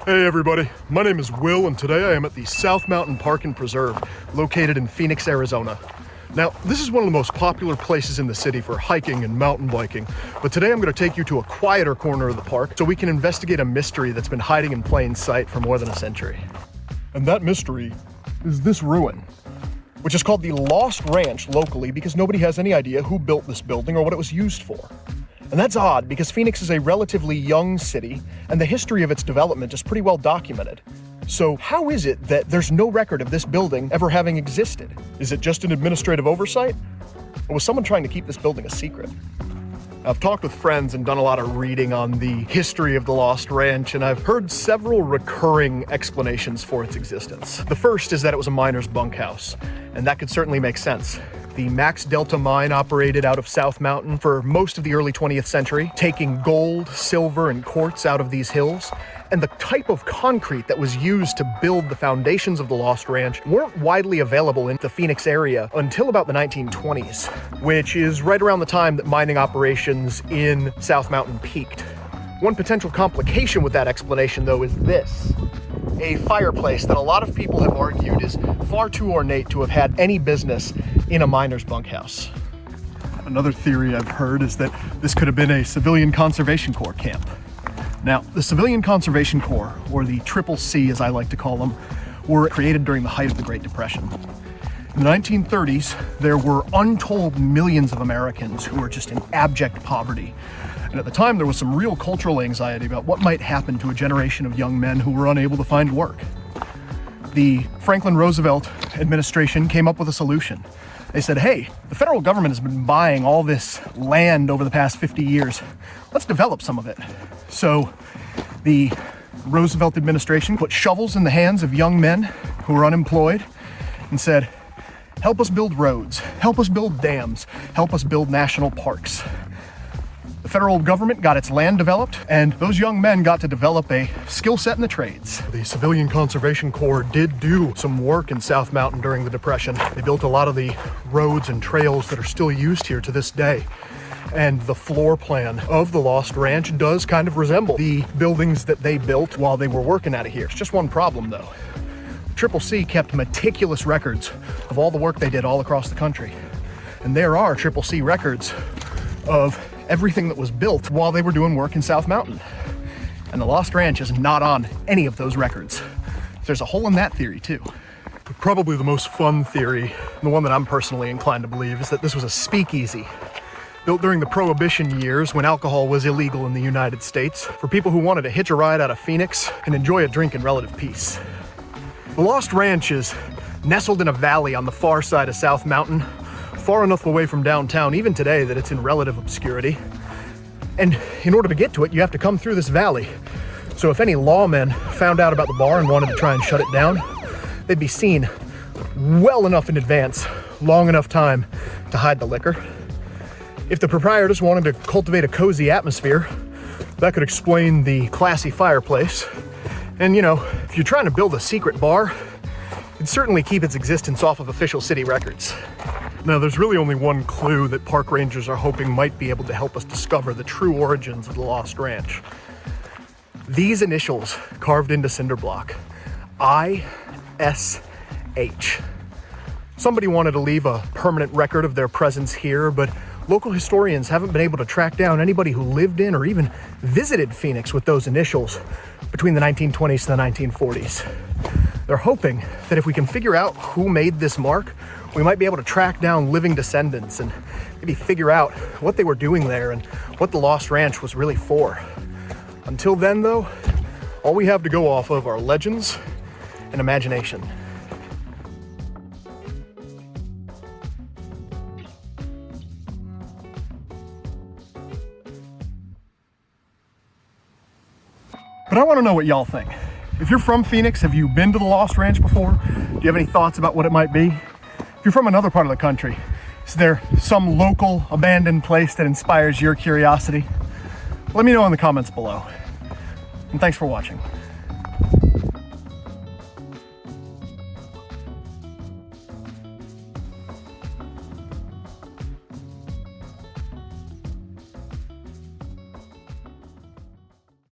Hey everybody, my name is Will and today I am at the South Mountain Park and Preserve located in Phoenix, Arizona. Now, this is one of the most popular places in the city for hiking and mountain biking, but today I'm going to take you to a quieter corner of the park so we can investigate a mystery that's been hiding in plain sight for more than a century. And that mystery is this ruin, which is called the Lost Ranch locally because nobody has any idea who built this building or what it was used for. And that's odd because Phoenix is a relatively young city and the history of its development is pretty well documented. So how is it that there's no record of this building ever having existed? Is it just an administrative oversight? Or was someone trying to keep this building a secret? I've talked with friends and done a lot of reading on the history of the Lost Ranch, and I've heard several recurring explanations for its existence. The first is that it was a miner's bunkhouse, and that could certainly make sense. The Max Delta mine operated out of South Mountain for most of the early 20th century, taking gold, silver, and quartz out of these hills. And the type of concrete that was used to build the foundations of the Lost Ranch weren't widely available in the Phoenix area until about the 1920s, which is right around the time that mining operations in South Mountain peaked. One potential complication with that explanation, though, is this. A fireplace that a lot of people have argued is far too ornate to have had any business in a miner's bunkhouse. Another theory I've heard is that this could have been a Civilian Conservation Corps camp. Now, the Civilian Conservation Corps, or the CCC as I like to call them, were created during the height of the Great Depression. In the 1930s, there were untold millions of Americans who were just in abject poverty. And at the time, there was some real cultural anxiety about what might happen to a generation of young men who were unable to find work. The Franklin Roosevelt administration came up with a solution. They said, hey, the federal government has been buying all this land over the past 50 years. Let's develop some of it. So the Roosevelt administration put shovels in the hands of young men who were unemployed and said, help us build roads, help us build dams, help us build national parks. The federal government got its land developed, and those young men got to develop a skill set in the trades. The Civilian Conservation Corps did do some work in South Mountain during the Depression. They built a lot of the roads and trails that are still used here to this day. And the floor plan of the Lost Ranch does kind of resemble the buildings that they built while they were working out of here. It's just one problem, though. CCC kept meticulous records of all the work they did all across the country. And there are CCC records of everything that was built while they were doing work in South Mountain. And the Lost Ranch is not on any of those records. There's a hole in that theory too. Probably the most fun theory, the one that I'm personally inclined to believe, is that this was a speakeasy built during the Prohibition years when alcohol was illegal in the United States for people who wanted to hitch a ride out of Phoenix and enjoy a drink in relative peace. The Lost Ranch is nestled in a valley on the far side of South Mountain, far enough away from downtown even today that it's in relative obscurity. And in order to get to it, you have to come through this valley. So if any lawmen found out about the bar and wanted to try and shut it down, they'd be seen well enough in advance, long enough time to hide the liquor. If the proprietors wanted to cultivate a cozy atmosphere, that could explain the classy fireplace. And you know, if you're trying to build a secret bar, it'd certainly keep its existence off of official city records. Now, there's really only one clue that park rangers are hoping might be able to help us discover the true origins of the Lost Ranch. These initials carved into cinder block, ISH. Somebody wanted to leave a permanent record of their presence here, but local historians haven't been able to track down anybody who lived in or even visited Phoenix with those initials between the 1920s to the 1940s. They're hoping that if we can figure out who made this mark, we might be able to track down living descendants and maybe figure out what they were doing there and what the Lost Ranch was really for. Until then, though, all we have to go off of are legends and imagination. But I want to know what y'all think. If you're from Phoenix, have you been to the Lost Ranch before? Do you have any thoughts about what it might be? If you're from another part of the country, is there some local abandoned place that inspires your curiosity? Let me know in the comments below. And thanks for watching.